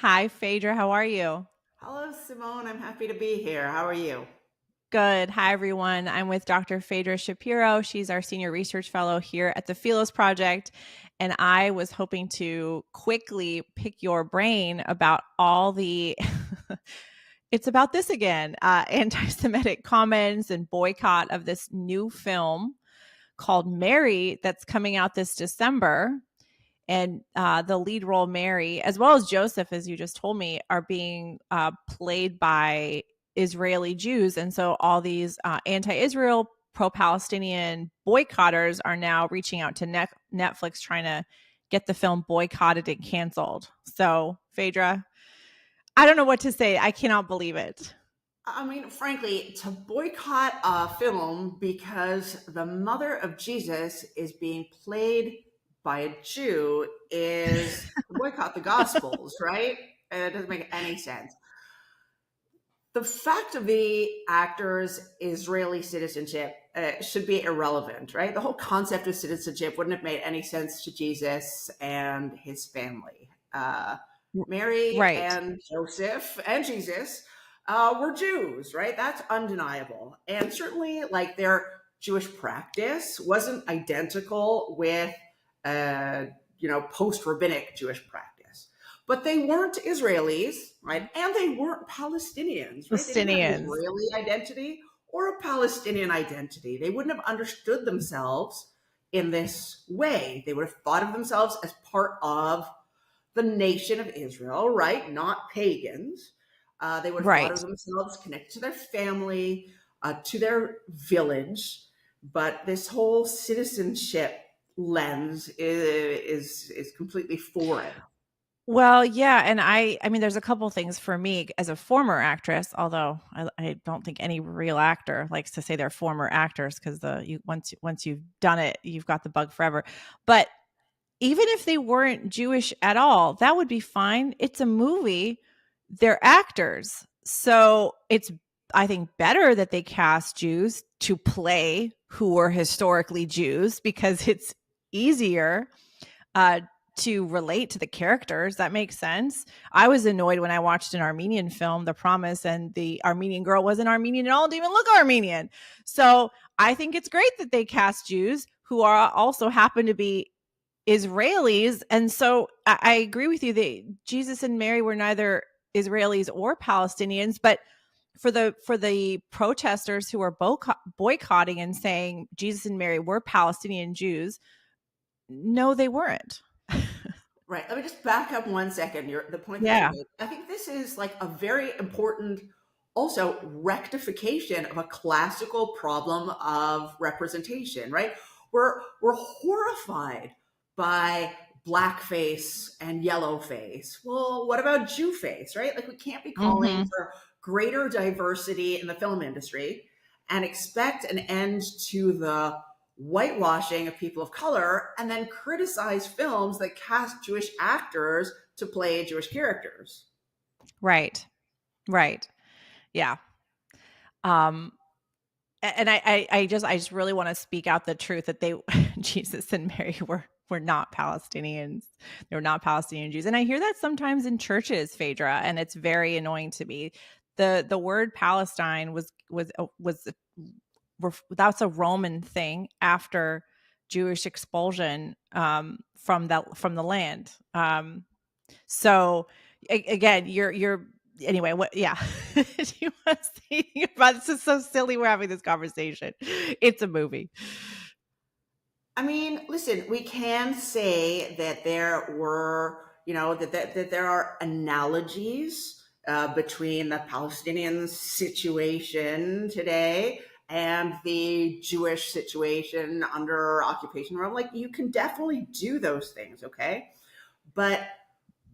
Hi, Phaedra. How are you? Hello, Simone. I'm happy to be here. How are you? Good. Hi, everyone. I'm with Dr. Faydra Shapiro. She's our Senior Research Fellow here at the Philos Project. And I was hoping to quickly pick your brain about all the, it's about this again, anti Semitic comments and boycott of this new film called Mary that's coming out this December. And the lead role, Mary, as well as Joseph, as you just told me, are being played by Israeli Jews. And so all these anti-Israel, pro-Palestinian boycotters are now reaching out to Netflix trying to get the film boycotted and canceled. So, Phaedra, I don't know what to say. I cannot believe it. I mean, frankly, to boycott a film because the mother of Jesus is being played by a Jew is boycott the Gospels, right? And it doesn't make any sense. The fact of the actor's Israeli citizenship should be irrelevant, right? The whole concept of citizenship wouldn't have made any sense to Jesus and his family. Mary Right. and Joseph and Jesus were Jews, right? That's undeniable. And certainly, like, their Jewish practice wasn't identical with, uh, post rabbinic Jewish practice. But they weren't Israelis, right? And they weren't Palestinians, right? They didn't have an Palestinians. Israeli identity or a Palestinian identity. They wouldn't have understood themselves in this way. They would have thought of themselves as part of the nation of Israel, right? Not pagans. They would have thought of Right. themselves connected to their family, to their village. But this whole citizenship lens is completely foreign. Well, yeah, and I mean, there's a couple things for me as a former actress, although I don't think any real actor likes to say they're former actors because once you've done it, you've got the bug forever. But even if they weren't Jewish at all, that would be fine. It's a movie; they're actors, so it's I think better that they cast Jews to play who were historically Jews because it's easier uh, to relate to the characters. That makes sense. I was annoyed when I watched an Armenian film, The Promise, and the Armenian girl wasn't Armenian at all, didn't even look Armenian. So I think it's great that they cast Jews who are also happen to be Israelis. And so I agree with you that Jesus and Mary were neither Israelis or Palestinians, but for the protesters who are boycotting and saying Jesus and Mary were Palestinian Jews, no, they weren't. Right. Let me just back up 1 second. The point that you Yeah. made. I think this is like a very important, also rectification of a classical problem of representation. Right. We're horrified by blackface and yellowface. Well, what about Jewface? Right. Like, we can't be calling Mhm. for greater diversity in the film industry and expect an end to the whitewashing of people of color and then criticize films that cast Jewish actors to play Jewish characters. Right. Right. Yeah. Um, and I just really want to speak out the truth that they Jesus and Mary were not Palestinians. They were not Palestinian Jews. And I hear that sometimes in churches, Phaedra, and it's very annoying to me. The word Palestine was that's a Roman thing after Jewish expulsion from the land. So again, you're anyway. What? Yeah. Do you want to say anything about this? Is so silly. We're having this conversation. It's a movie. I mean, listen, we can say that there were, that there are analogies between the Palestinian situation today and the Jewish situation under occupation Rome. Like, you can definitely do those things, okay? But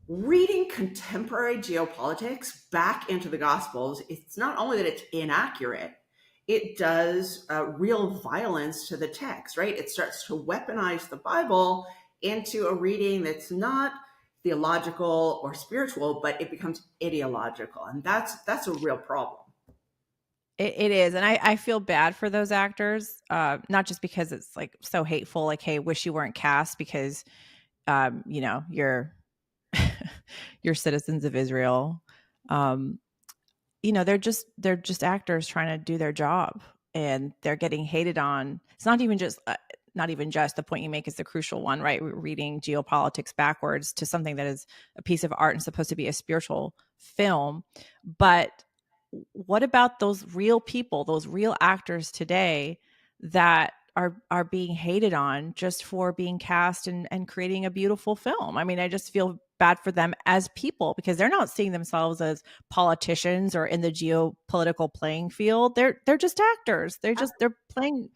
reading contemporary geopolitics back into the Gospels, it's not only that it's inaccurate, it does real violence to the text, right? It starts to weaponize the Bible into a reading that's not theological or spiritual, but it becomes ideological, and that's a real problem. It is, and I feel bad for those actors, not just because it's like so hateful. Like, hey, wish you weren't cast because you're you're citizens of Israel. Um, they're just actors trying to do their job, and they're getting hated on. It's not even just the point you make is the crucial one, right? We're reading geopolitics backwards to something that is a piece of art and supposed to be a spiritual film. But what about those real people, those real actors today that are being hated on just for being cast and creating a beautiful film? I mean, I just feel bad for them as people because they're not seeing themselves as politicians or in the geopolitical playing field. They're just actors. They're playing,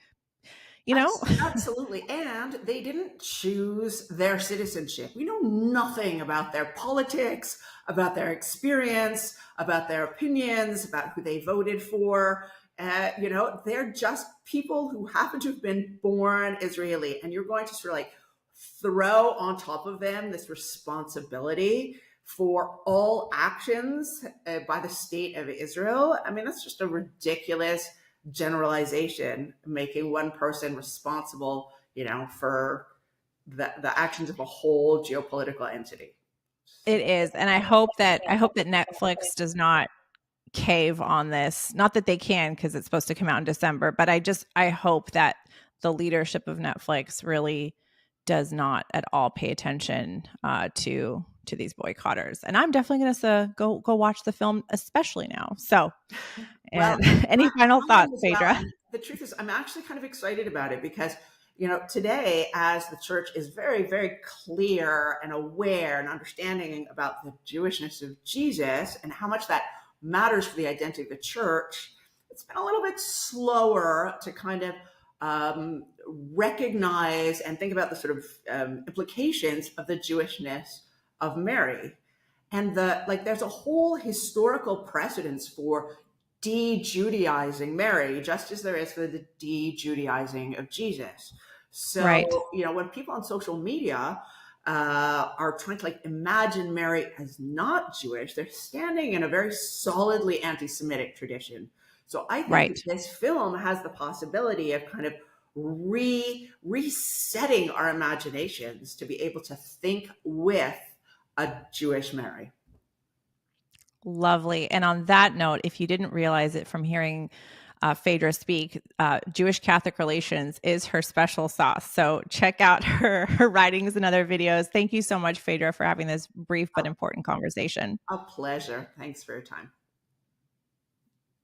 you know? Absolutely. And they didn't choose their citizenship. We know nothing about their politics, about their experience, about their opinions, about who they voted for. They're just people who happen to have been born Israeli. And you're going to sort of like throw on top of them this responsibility for all actions by the state of Israel. I mean, that's just a ridiculous generalization, making one person responsible, for the actions of a whole geopolitical entity. It is. And I hope that Netflix does not cave on this. Not that they can, because it's supposed to come out in December, but I hope that the leadership of Netflix really does not at all pay attention to these boycotters. And I'm definitely going to go watch the film, especially now. So, Well, and any final I am thoughts, as well. Phaedra? And the truth is, I'm actually kind of excited about it because, today, as the church is very, very clear and aware and understanding about the Jewishness of Jesus and how much that matters for the identity of the church, it's been a little bit slower to kind of recognize and think about the sort of implications of the Jewishness of Mary. And there's a whole historical precedence for de-Judaizing Mary, just as there is for the de-Judaizing of Jesus. So, Right. when people on social media are trying to imagine Mary as not Jewish, they're standing in a very solidly anti-Semitic tradition. So I think that Right. this film has the possibility of kind of resetting our imaginations to be able to think with a Jewish Mary. Lovely. And on that note, if you didn't realize it from hearing Phaedra speak, Jewish Catholic relations is her special sauce. So check out her writings and other videos. Thank you so much, Phaedra, for having this brief but important conversation. A pleasure. Thanks for your time.